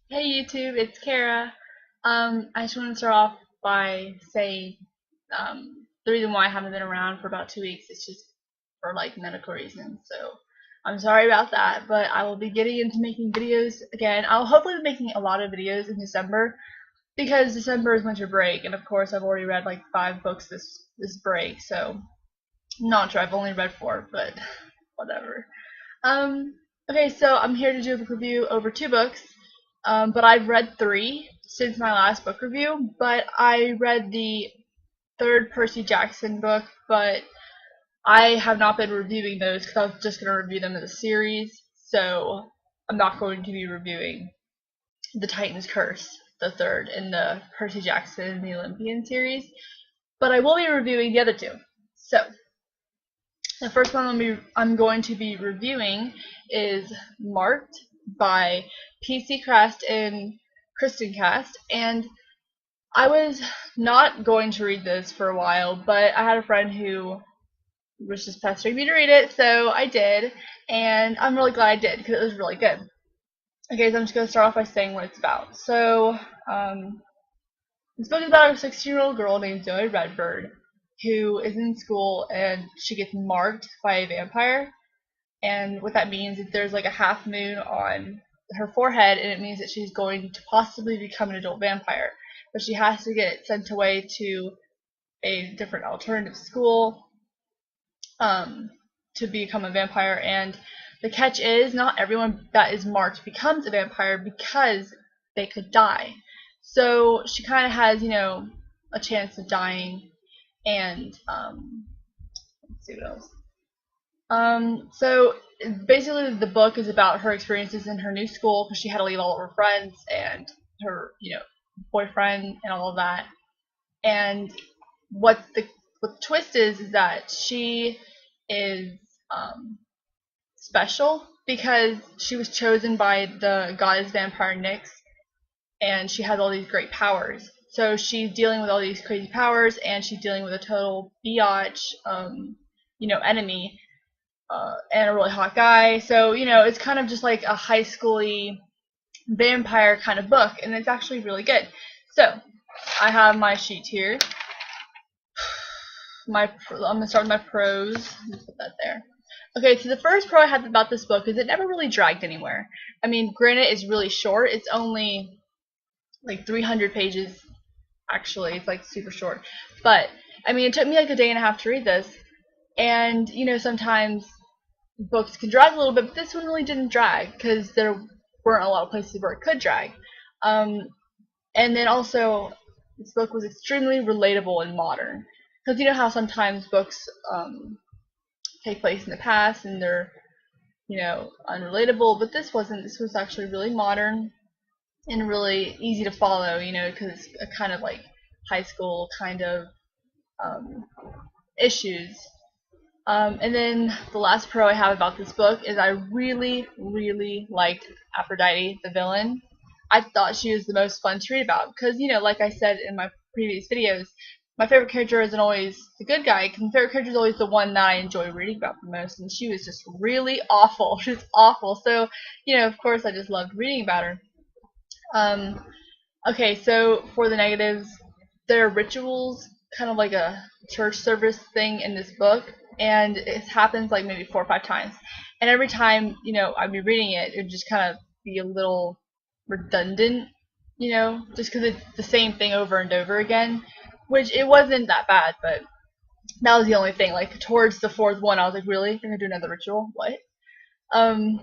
Hey YouTube, it's Kara. I just want to start off by saying the reason why I haven't been around for about 2 weeks is just for like medical reasons. So I'm sorry about that, but I will be getting into making videos again. I'll hopefully be making a lot of videos in December because December is winter break, and of course I've already read like 5 books this break. So I'm not sure, I've only read 4, but whatever. Um, okay, so I'm here to do a book review over 2 books, but I've read 3 since my last book review. But I read the third Percy Jackson book, but I have not been reviewing those because I was just going to review them as a series. So I'm not going to be reviewing the Titan's Curse, the third in the Percy Jackson and the Olympian series, but I will be reviewing the other 2. So the first one I'm going to be reviewing is Marked by PC Crast and Kristen Cast, and I was not going to read this for a while, but I had a friend who was just pestering me to read it, so I did, and I'm really glad I did because it was really good. Okay, so I'm just going to start off by saying what it's about. So, this book is about a 16-year-old girl named Zoe Redbird who is in school and she gets marked by a vampire. And what that means is there's like a half moon on her forehead, and it means that she's going to possibly become an adult vampire. But she has to get sent away to a different alternative school um, to become a vampire. And the catch is, not everyone that is marked becomes a vampire because they could die. So she kind of has, a chance of dying. And let's see what else. So basically the book is about her experiences in her new school because she had to leave all of her friends and her, boyfriend and all of that. And what the what the twist is that she is um, special because she was chosen by the goddess vampire Nyx, and she has all these great powers. So she's dealing with all these crazy powers, and she's dealing with a total biatch, enemy, and a really hot guy. So, it's kind of just like a high schooly vampire kind of book, and it's actually really good. So, I have my sheet here. I'm gonna start with my pros. Put that there. Okay, so the first pro I had about this book is it never really dragged anywhere. I mean, granted, it's really short. It's only like 300 pages. Actually, it's like super short. But I mean, it took me like a day and a half to read this, and sometimes books can drag a little bit, but this one really didn't drag because there weren't a lot of places where it could drag. Um, and then also, this book was extremely relatable and modern. Because you know how sometimes books take place in the past and they're, unrelatable, but this wasn't. This was actually really modern and really easy to follow, because it's a kind of like high school kind of um, issues. And then the last pro I have about this book is I really, really liked Aphrodite, the villain. I thought she was the most fun to read about because, like I said in my previous videos, my favorite character isn't always the good guy. My favorite character is always the one that I enjoy reading about the most, and she was just really awful. She was awful. So, of course, I just loved reading about her. Um, okay, so for the negatives, there are rituals, kind of like a church service thing in this book, and it happens like maybe 4 or 5 times. And every time, I'd be reading it, it would just kind of be a little redundant, just because it's the same thing over and over again, which it wasn't that bad, but that was the only thing. Like, towards the 4th one, I was like, really? They're gonna do another ritual? What? Um,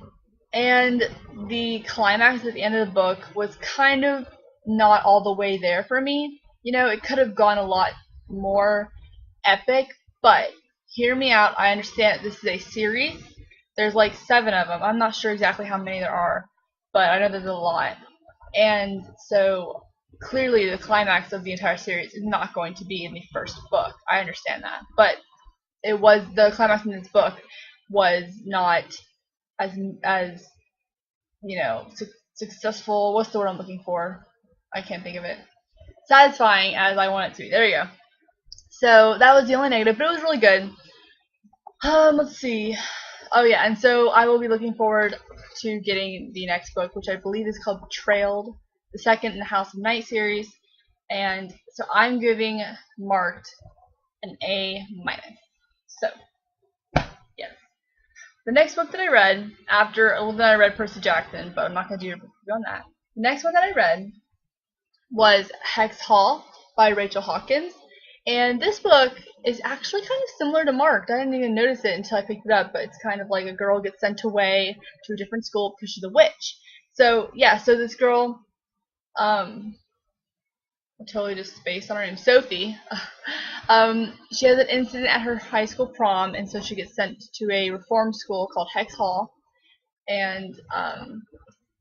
and the climax at the end of the book was kind of not all the way there for me. It could have gone a lot more epic, but hear me out. I understand this is a series. There's like 7 of them. I'm not sure exactly how many there are, but I know there's a lot. And so clearly the climax of the entire series is not going to be in the first book. I understand that. But the climax in this book was not as as successful. What's the word I'm looking for? I can't think of it. Satisfying as I want it to be. There you go. So that was the only negative, but it was really good. Let's see. Oh yeah, and so I will be looking forward to getting the next book, which I believe is called Betrayed, the second in the House of Night series, and so I'm giving Marked an A minus. So yes, the next book that I read after a little bit I read Percy Jackson, but I'm not gonna do a review on that. The next one that I read was Hex Hall by Rachel Hawkins. And this book is actually kind of similar to Marked. I didn't even notice it until I picked it up, but it's kind of like a girl gets sent away to a different school because she's a witch. So yeah, so this girl, I totally just spaced on her name, Sophie. She has an incident at her high school prom, and so she gets sent to a reform school called Hex Hall. And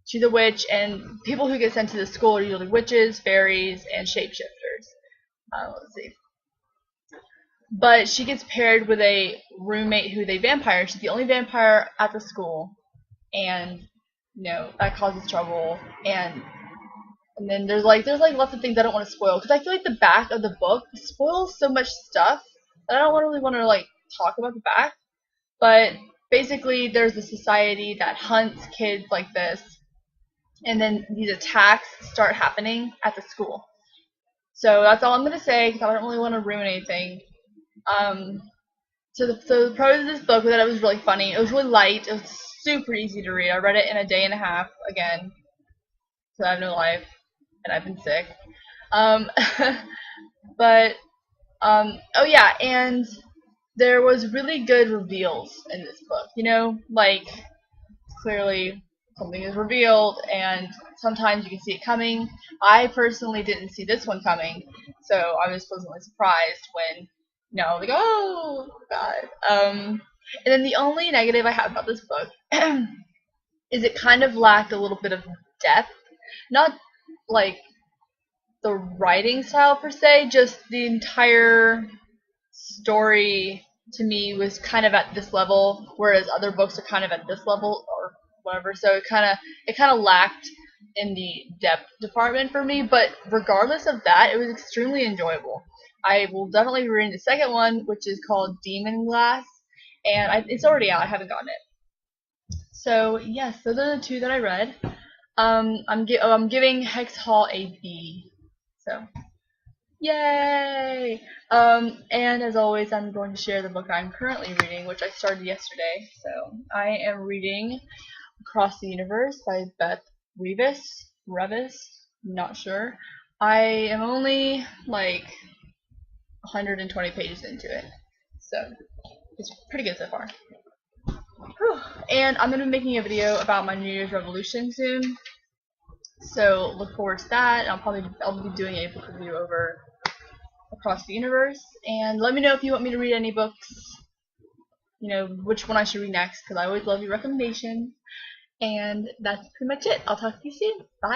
she's a witch, and people who get sent to the school are usually witches, fairies, and shapeshifters. Let's see. But she gets paired with a roommate who's a vampire. She's the only vampire at the school, and that causes trouble. And then there's like lots of things I don't want to spoil because I feel like the back of the book spoils so much stuff that I don't really want to like talk about the back. But basically, there's a society that hunts kids like this, and then these attacks start happening at the school. So that's all I'm gonna say because I don't really want to ruin anything. So the pros of this book was that it was really funny. It was really light. It was super easy to read. I read it in a day and a half again, because I have no life and I've been sick. But oh yeah, and there was really good reveals in this book. Like clearly something is revealed, and sometimes you can see it coming. I personally didn't see this one coming, so I was pleasantly surprised when, like, oh god. And then the only negative I have about this book is it kind of lacked a little bit of depth. Not like the writing style per se, just the entire story to me was kind of at this level, whereas other books are kind of at this level or whatever. So it kind of lacked in the depth department for me. But regardless of that, it was extremely enjoyable. I will definitely be reading the second one, which is called Demon Glass, and it's already out. I haven't gotten it. So yes, those are the two that I read. I'm giving Hex Hall a B. So yay! And as always, I'm going to share the book I'm currently reading, which I started yesterday. So I am reading Across the Universe by Beth Revis, not sure. I am only like 120 pages into it, so it's pretty good so far. Whew. And I'm going to be making a video about my New Year's resolution soon, so look forward to that. I'll be doing a book review over Across the Universe, and let me know if you want me to read any books, which one I should read next, because I always love your recommendations. And that's pretty much it. I'll talk to you soon. Bye.